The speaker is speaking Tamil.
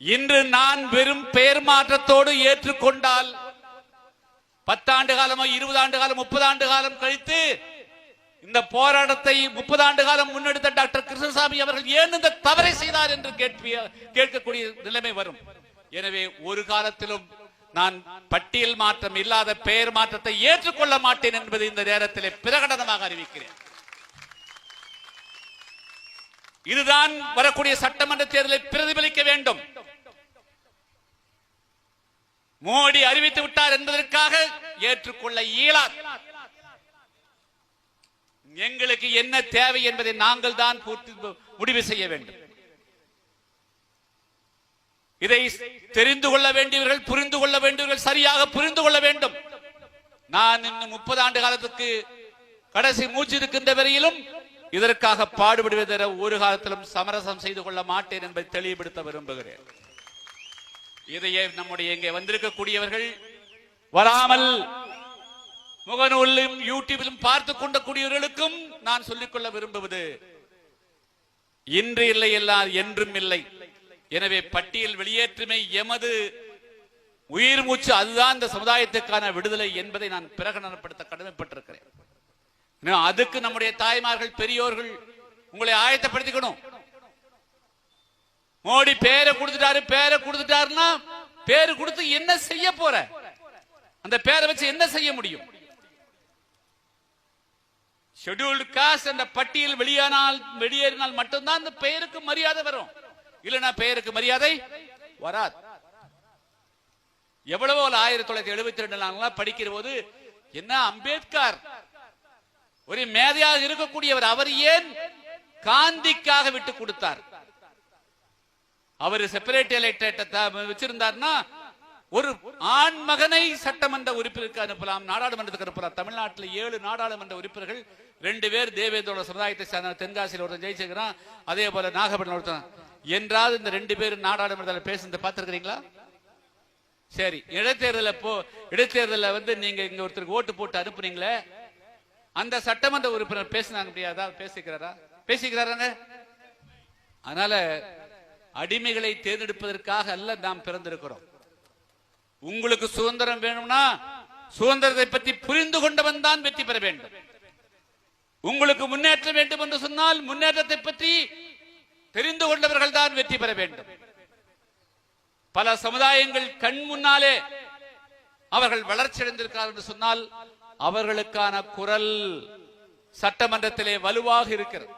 இன்று நான் வெறும் பெயர் மாற்றத்தோடு ஏற்றுக்கொண்டால் 10 ஆண்டு காலமோ 20 ஆண்டு காலம் 30 ஆண்டு காலம் கழித்து இந்த போராட்டத்தை 30 ஆண்டு காலம் முன்னெடுத்த டாக்டர் கிருஷ்ணசாமி அவர்கள் ஏன் இந்த தவறை செய்தார் என்று கேட்கக்கூடிய நிலைமை வரும். எனவே ஒரு காலத்திலும் நான் பட்டியல் மாற்றம் இல்லாத பெயர் மாற்றத்தை ஏற்றுக்கொள்ள மாட்டேன் என்பதை இந்த நேரத்தில் பிரகடனமாக அறிவிக்கிறேன். இதுதான் வரக்கூடிய சட்டமன்ற தேர்தலை பிரதிபலிக்க வேண்டும். மோடி அறிவித்து விட்டார் என்பதற்காக ஏற்றுக்கொள்ள இயலாது. எங்களுக்கு என்ன தேவை என்பதை நாங்கள் தான் முடிவு செய்ய வேண்டும். இதை தெரிந்து கொள்ள வேண்டியவர்கள், புரிந்து கொள்ள வேண்டியவர்கள் சரியாக புரிந்து கொள்ள வேண்டும். நான் இன்னும் 30 ஆண்டு காலத்துக்கு கடைசி மூச்சு இருக்கின்ற வரையிலும் இதற்காக பாடுபடுவதை ஒரு காலத்திலும் சமரசம் செய்து கொள்ள மாட்டேன் என்பதை தெளிவுபடுத்த விரும்புகிறேன். இதையே நம்முடைய இங்கே வந்திருக்கக்கூடியவர்கள் வராமல் முகநூலிலும் யூடியூபிலும் பார்த்து கொண்டக்கூடியவர்களுக்கும் நான் சொல்லிக்கொள்ள விரும்புவது, இன்று இல்லை எல்லாம் என்றும் இல்லை. எனவே பட்டியல் வெளியேற்றுமை எமது உயிர் மூச்சு, அதுதான் இந்த சமுதாயத்துக்கான விடுதலை என்பதை நான் பிரகடனப்படுத்த கடமைப்பட்டிருக்கிறேன். அதுக்கு நம்முடைய தாய்மார்கள், பெரியோர்கள் உங்களை ஆயத்தப்படுத்திக்கணும். மோடி பேரை கொடுத்துட்டாருன்னா பேரு கொடுத்து என்ன செய்ய போற? அந்த பேரை வச்சு என்ன செய்ய முடியும்? ஷெட்யூல்டு காஸ்ட் என்ற பட்டியல் வெளியேறினால் மட்டும்தான் அந்த பெயருக்கு மரியாதை வரும். இல்லைன்னா பெயருக்கு மரியாதை வராது. எவ்வளவோ 1972 படிக்கிற போது என்ன அம்பேத்கர் ஒரு மேதையாக இருக்கக்கூடியவர், அவர் ஏன் காந்திக்காக விட்டு கொடுத்தார்? அவர் செப்பரேட் எலெக்டேட்டை வச்சிருந்தார்னா ஒரு ஆண் மகனை சட்டமன்ற உறுப்பினருக்கு அனுப்பலாம், நாடாளுமன்றத்துக்கு அனுப்பலாம். தமிழ்நாட்டில் 7 நாடாளுமன்ற உறுப்பினர்கள், 2 பேர் தேவேந்திரோட சமுதாயத்தை சேர்ந்த தென்காசியில் ஒருத்தன் ஜெயிச்சிருக்கிறான், அதே போல நாகப்பட்டினம் ஒருத்தன். என்றாவது இந்த 2 பேரும் நாடாளுமன்றத்தில் பேசுறது பார்த்திருக்கிறீங்களா? சரி, இடைத்தேர்தலில் நீங்க இங்க ஒருத்தருக்கு ஓட்டு போட்டு அனுப்புனீங்களே, அந்த சட்டமன்ற உறுப்பினர் பேசினாங்க முடியாதா? பேசிக்கிறாங்க. அதனால அடிமைகளை தேர்ந்தெடுப்பதற்காக அல்ல நாம் பிறந்திருக்கிறோம். உங்களுக்கு சுதந்திரம் வேணும்னா சுதந்திரத்தை பற்றி புரிந்து கொண்டவன் தான் வெற்றி பெற வேண்டும். உங்களுக்கு முன்னேற்றம் வேண்டும் என்று சொன்னால் முன்னேற்றத்தை பற்றி தெரிந்து கொண்டவர்கள் தான் வெற்றி பெற வேண்டும். பல சமுதாயங்கள் கண் முன்னாலே அவர்கள் வளர்ச்சி அடைந்திருக்கிறார்கள் என்று சொன்னால் அவர்களுக்கான குரல் சட்டமன்றத்திலே வலுவாக இருக்கிறது.